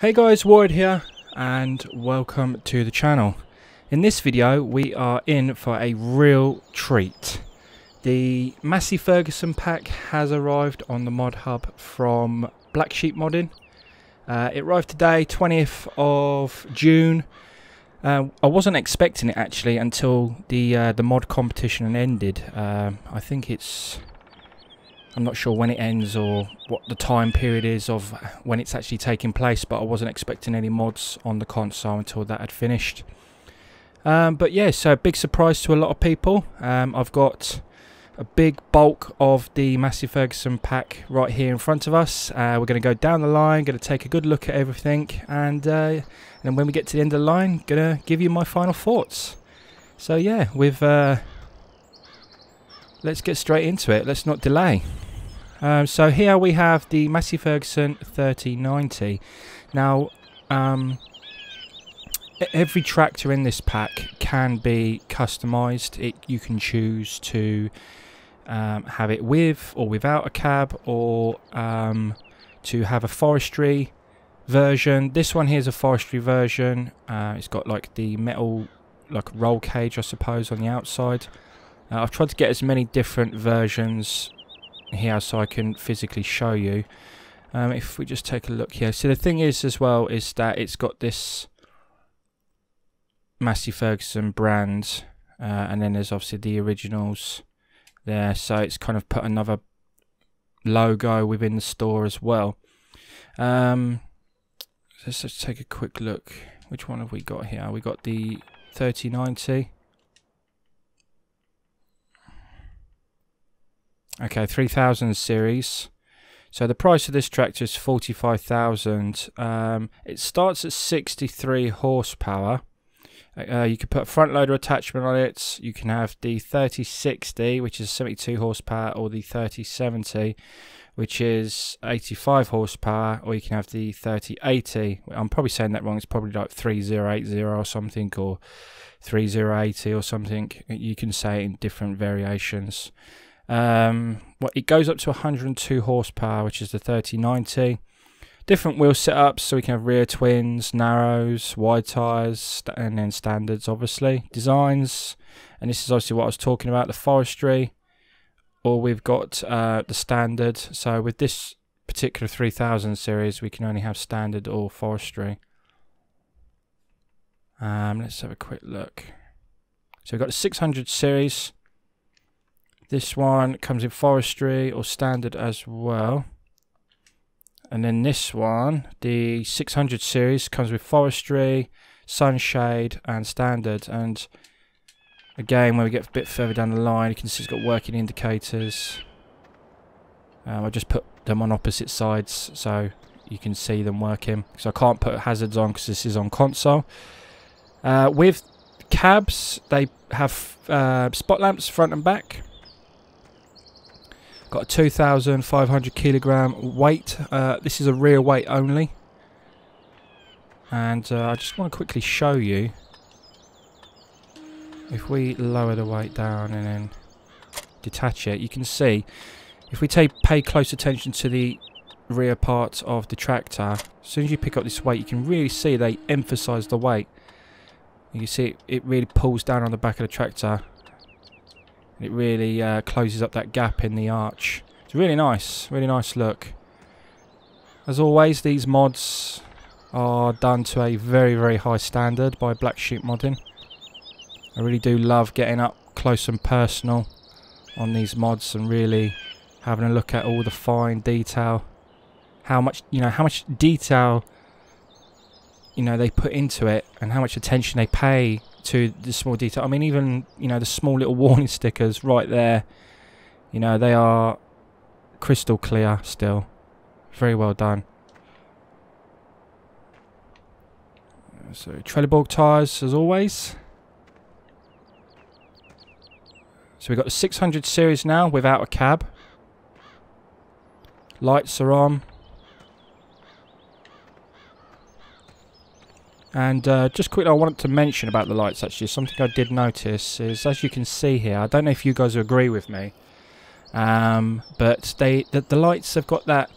Hey guys, WarHead here and welcome to the channel. In this video we are in for a real treat. The Massey Ferguson pack has arrived on the mod hub from Blacksheep modding. It arrived today, 20th of June. I wasn't expecting it actually until the mod competition ended. I think I'm not sure when it ends or what the time period is of when it's actually taking place, but I wasn't expecting any mods on the console until that had finished. But yeah, so big surprise to a lot of people. I've got a big bulk of the Massey Ferguson pack right here in front of us. We're going to go down the line, going to take a good look at everything, and then when we get to the end of the line, going to give you my final thoughts. So yeah, let's get straight into it. Let's not delay. So here we have the Massey Ferguson 3090. Now, every tractor in this pack can be customised. You can choose to have it with or without a cab, or to have a forestry version. This one here is a forestry version. It's got like the metal, like roll cage, I suppose, on the outside. I've tried to get as many different versions here so I can physically show you. If we just take a look here. So the thing is as well is that it's got this Massey Ferguson brand, and then there's obviously the originals there. So it's kind of put another logo within the store as well. Let's just take a quick look. Which one have we got here? We got the 3090. Okay, 3000 series. So the price of this tractor is 45,000. It starts at 63 horsepower. You can put a front loader attachment on it. You can have the 3060, which is 72 horsepower, or the 3070, which is 85 horsepower, or you can have the 3080. I'm probably saying that wrong. It's probably like 3080 or something, or 3080 or something. You can say it in different variations. It goes up to 102 horsepower, which is the 3090. Different wheel setups, so we can have rear twins, narrows, wide tyres, and then standards, obviously. Designs, and this is obviously what I was talking about, the forestry, or we've got the standard. So with this particular 3000 series, we can only have standard or forestry. Let's have a quick look. So we've got the 600 series. This one comes in forestry or standard as well. And then this one, the 600 series, comes with forestry, sunshade and standard. And again, when we get a bit further down the line, you can see it's got working indicators. I just put them on opposite sides so you can see them working. So I can't put hazards on because this is on console. With cabs, they have spot lamps front and back. Got a 2,500 kilogram weight. This is a rear weight only. And I just want to quickly show you. If we lower the weight down and then detach it, you can see if we pay close attention to the rear part of the tractor, as soon as you pick up this weight, you can really see they emphasize the weight. You can see it really pulls down on the back of the tractor. It really closes up that gap in the arch. It's really nice look. As always, these mods are done to a very, very high standard by Blacksheep modding. I really do love getting up close and personal on these mods and really having a look at all the fine detail. How much detail they put into it, and how much attention they pay to the small detail. I mean, even the small little warning stickers right there, they are crystal clear still. Very well done. So Trelleborg tyres as always. So we've got the 600 series now without a cab. Lights are on. And just quickly, I wanted to mention about the lights actually. Something I did notice is, as you can see here, I don't know if you guys agree with me, but the lights have got that,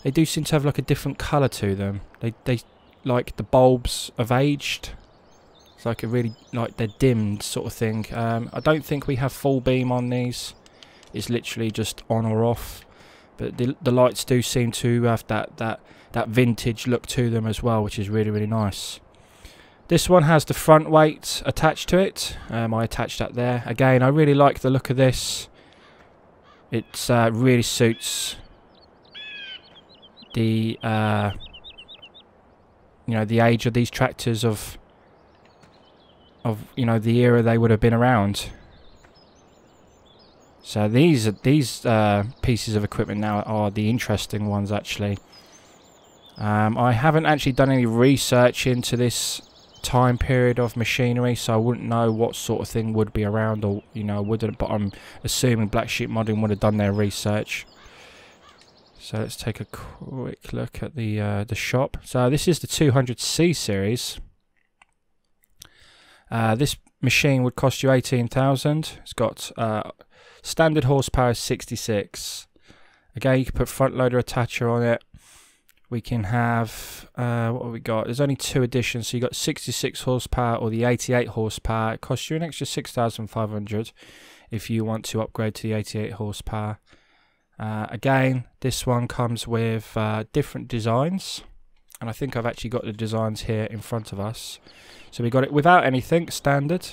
they do seem to have like a different colour to them. They like the bulbs have aged. It's like a really, like they're dimmed sort of thing. I don't think we have full beam on these. It's literally just on or off. But the lights do seem to have that vintage look to them as well, which is really, really nice. This one has the front weight attached to it. I attached that there. Again, I really like the look of this. It really suits the you know, the age of these tractors, of you know, the era they would have been around. So these pieces of equipment now are the interesting ones, actually. I haven't actually done any research into this time period of machinery, so I wouldn't know what sort of thing would be around, or you know, wouldn't. But I'm assuming Blacksheep Modding would have done their research. So let's take a quick look at the shop. So this is the 200C series. This machine would cost you 18,000. It's got standard horsepower 66. Again, you can put front loader attacher on it. We can have what have we got? There's only 2 editions, so you got 66 horsepower or the 88 horsepower. It costs you an extra 6,500 if you want to upgrade to the 88 horsepower. Again, this one comes with different designs, and I think I've actually got the designs here in front of us. So we got it without anything, standard.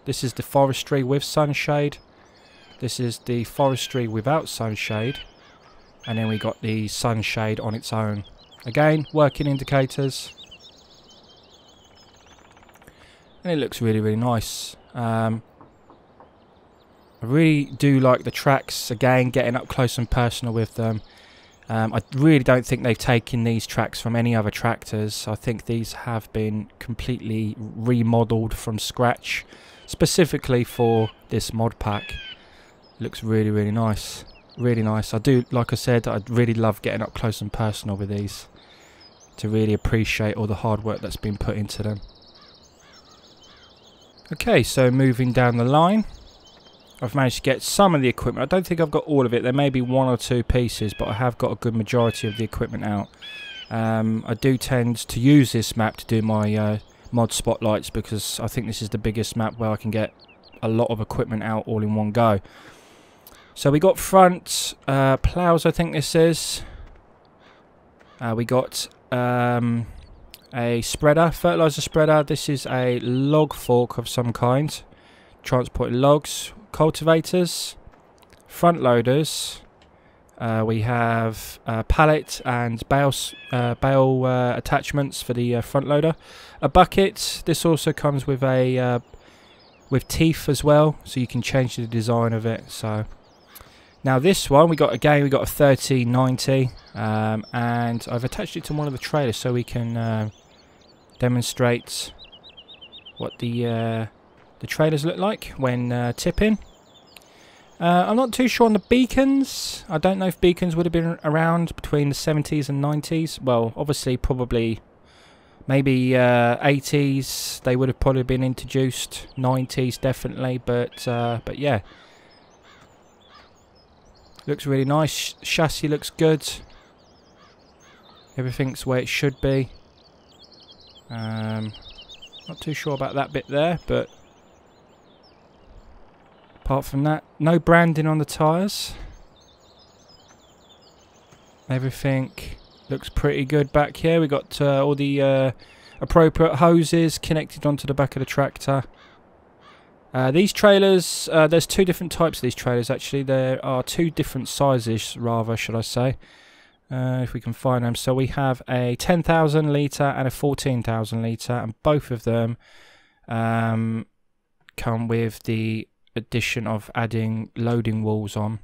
This is the forestry with sunshade. This is the forestry without sunshade. And then we got the sunshade on its own. Again, working indicators. And it looks really, really nice. I really do like the tracks. Again, getting up close and personal with them. I really don't think they've taken these tracks from any other tractors. I think these have been completely remodeled from scratch, specifically for this mod pack. Looks really, really nice. Really nice. I do, like I said, I really love getting up close and personal with these, to really appreciate all the hard work that's been put into them. Okay, so moving down the line, I've managed to get some of the equipment. I don't think I've got all of it. There may be 1 or 2 pieces, but I have got a good majority of the equipment out. I do tend to use this map to do my mod spotlights, because I think this is the biggest map where I can get a lot of equipment out all in one go. So we got front plows, I think this is. We got a spreader, fertilizer spreader. This is a log fork of some kind, transporting logs. Cultivators, front loaders. We have pallet and bale attachments for the front loader. A bucket. This also comes with a with teeth as well, so you can change the design of it. So now this one we got a 3090, and I've attached it to one of the trailers so we can demonstrate what the trailers look like when tipping. I'm not too sure on the beacons. I don't know if beacons would have been around between the 70s and 90s. Well, obviously, probably, maybe 80s. They would have probably been introduced. 90s, definitely. But yeah, looks really nice. Chassis looks good. Everything's where it should be. Not too sure about that bit there, but apart from that, no branding on the tyres. Everything looks pretty good back here. We got all the appropriate hoses connected onto the back of the tractor. These trailers, there's 2 different types of these trailers actually. There are 2 different sizes, rather, should I say. If we can find them. So we have a 10,000 litre and a 14,000 litre, and both of them come with the addition of adding loading walls on.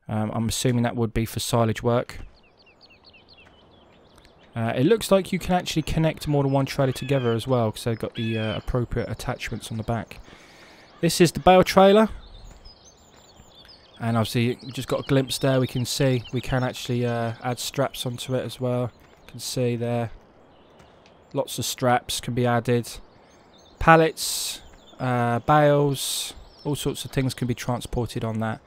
I'm assuming that would be for silage work. It looks like you can actually connect more than one trailer together as well, because they've got the appropriate attachments on the back. This is the bale trailer, and obviously we just got a glimpse there. We can see we can actually add straps onto it as well. You can see there, lots of straps can be added. Pallets, bales, all sorts of things can be transported on that.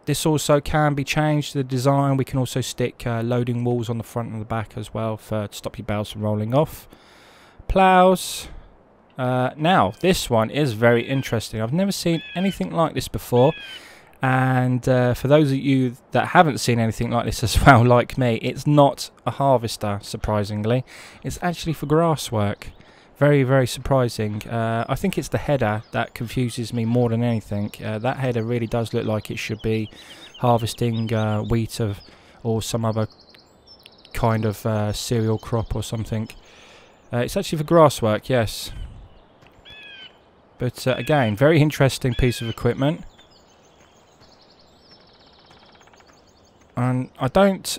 this also can be changed, the design. We can also stick loading walls on the front and the back as well to stop your bales from rolling off. Plows. Now, this one is very interesting. I've never seen anything like this before. And for those of you that haven't seen anything like this as well, like me, it's not a harvester, surprisingly. It's actually for grass work. Very, very surprising. I think it's the header that confuses me more than anything. That header really does look like it should be harvesting wheat or some other kind of cereal crop or something. It's actually for grass work, yes. But again, very interesting piece of equipment. And I don't...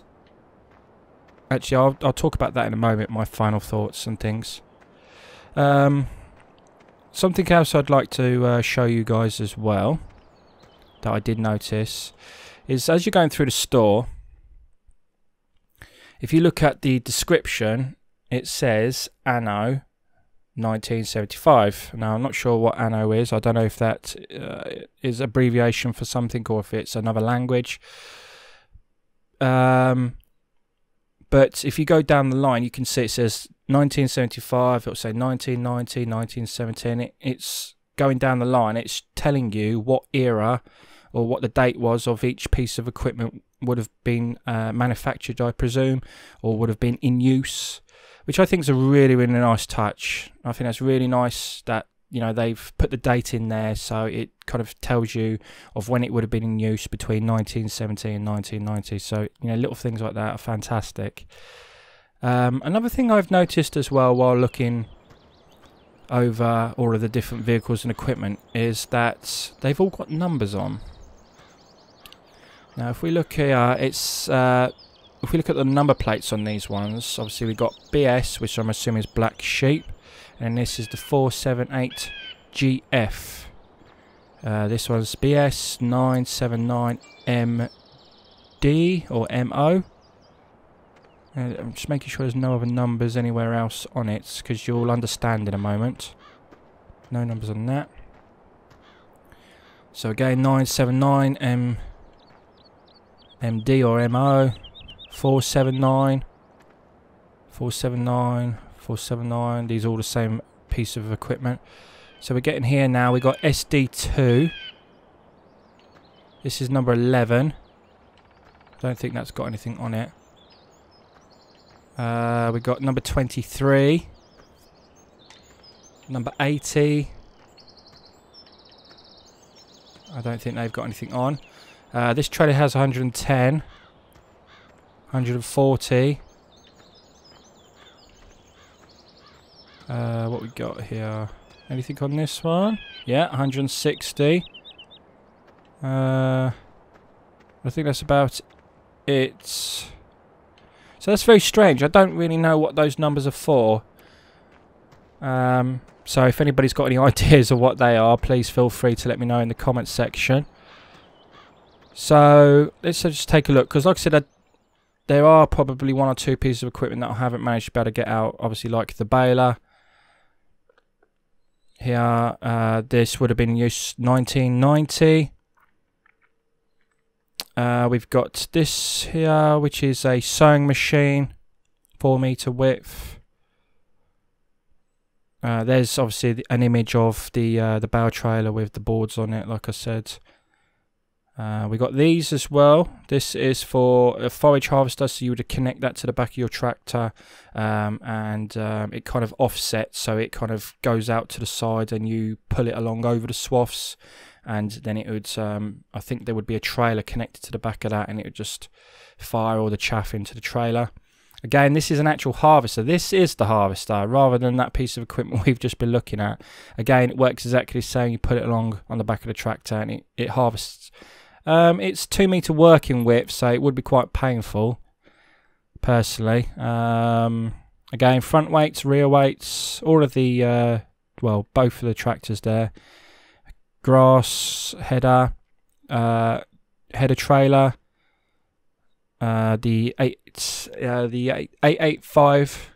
Actually, I'll talk about that in a moment, my final thoughts and things. Something else I'd like to show you guys as well, that I did notice, is as you're going through the store, if you look at the description, it says Anno 1975. Now, I'm not sure what Anno is. I don't know if that is abbreviation for something or if it's another language. But if you go down the line, you can see it says 1975, it'll say 1990, 1917. It's going down the line, it's telling you what era or what the date was of each piece of equipment would have been manufactured, I presume, or would have been in use, which I think is a really, really nice touch. I think that's really nice that, you know, they've put the date in there, so it kind of tells you of when it would have been in use between 1970 and 1990. So, you know, little things like that are fantastic. Another thing I've noticed as well while looking over all of the different vehicles and equipment is that they've all got numbers on. Now, if we look here, it's if we look at the number plates on these ones, obviously we've got BS, which I'm assuming is Blacksheep, and this is the 478 GF. This one's BS 979MD or MO. I'm just making sure there's no other numbers anywhere else on it, because you'll understand in a moment. No numbers on that. So again, 979 MD or MO, 479, 479, 479. These are all the same piece of equipment. So we're getting here now. We got SD2. This is number 11. I don't think that's got anything on it. We got number 23, number 80. I don't think they've got anything on. This trailer has 110, 140. What we got here? Anything on this one? Yeah, 160. I think that's about it. So that's very strange. I don't really know what those numbers are for. So if anybody's got any ideas of what they are, please feel free to let me know in the comments section. So let's just take a look, because like I said, there are probably one or two pieces of equipment that I haven't managed to be able to get out. Obviously, like the baler. Here, this would have been in use 1990. We've got this here, which is a sewing machine, 4 meter width. There's obviously an image of the bale trailer with the boards on it, like I said. We got these as well. This is for a forage harvester, so you would connect that to the back of your tractor, and it kind of offsets, so it kind of goes out to the side and you pull it along over the swaths. And then it would, I think there would be a trailer connected to the back of that, and it would just fire all the chaff into the trailer. Again, this is an actual harvester. This is the harvester, rather than that piece of equipment we've just been looking at. Again, it works exactly the same. You put it along on the back of the tractor, and it harvests. It's 2 meter working width, so it would be quite painful, personally. Again, front weights, rear weights, all of the, well, both of the tractors there. Grass header, header trailer, the 885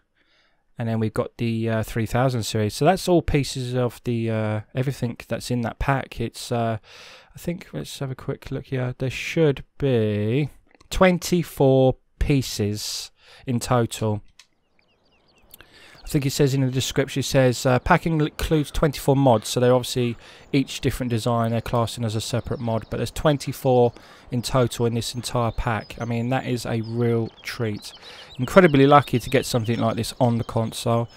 and then we've got the 3000 series. So that's all pieces of the everything that's in that pack. It's I think, let's have a quick look here. There should be 24 pieces in total. I think it says in the description, it says packing includes 24 mods, so they're obviously each different design, they're classing as a separate mod, but there's 24 in total in this entire pack. I mean, that is a real treat. Incredibly lucky to get something like this on the console.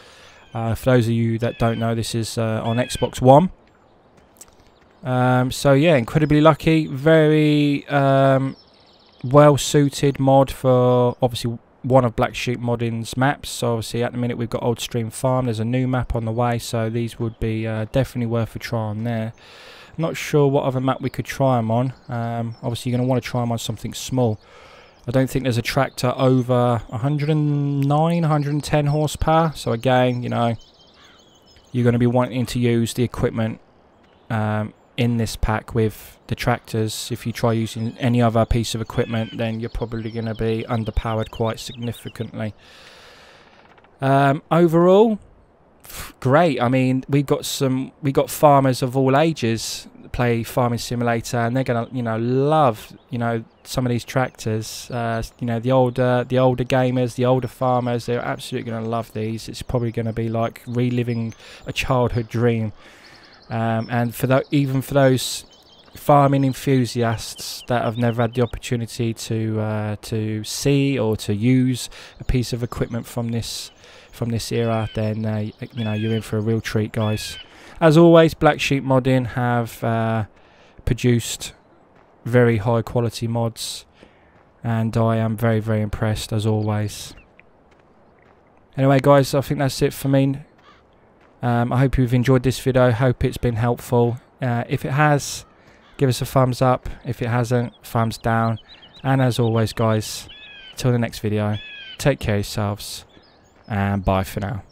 For those of you that don't know, this is on Xbox One. So yeah, incredibly lucky. Very well suited mod for obviously one of Blacksheep modding's maps. So obviously at the minute we've got Old Stream Farm. There's a new map on the way, so these would be definitely worth a try on there. Not sure what other map we could try them on. Obviously you're going to want to try them on something small. I don't think there's a tractor over 109, 110 horsepower. So again, you know, you're going to be wanting to use the equipment in this pack with the tractors. If you try using any other piece of equipment, then you're probably going to be underpowered quite significantly. Overall, great. I mean, we got farmers of all ages play Farming Simulator, and they're gonna, you know, love, you know, some of these tractors. You know, the older gamers, the older farmers, they're absolutely gonna love these. It's probably gonna be like reliving a childhood dream. And for even for those farming enthusiasts that have never had the opportunity to see or to use a piece of equipment from this era, then you know, you're in for a real treat, guys. As always, Blacksheep Modding have produced very high quality mods, and I am very, very impressed as always. Anyway, guys, I think that's it for me. I hope you've enjoyed this video. Hope it's been helpful. If it has, give us a thumbs up. If it hasn't, thumbs down. And as always, guys, till the next video, take care of yourselves, and bye for now.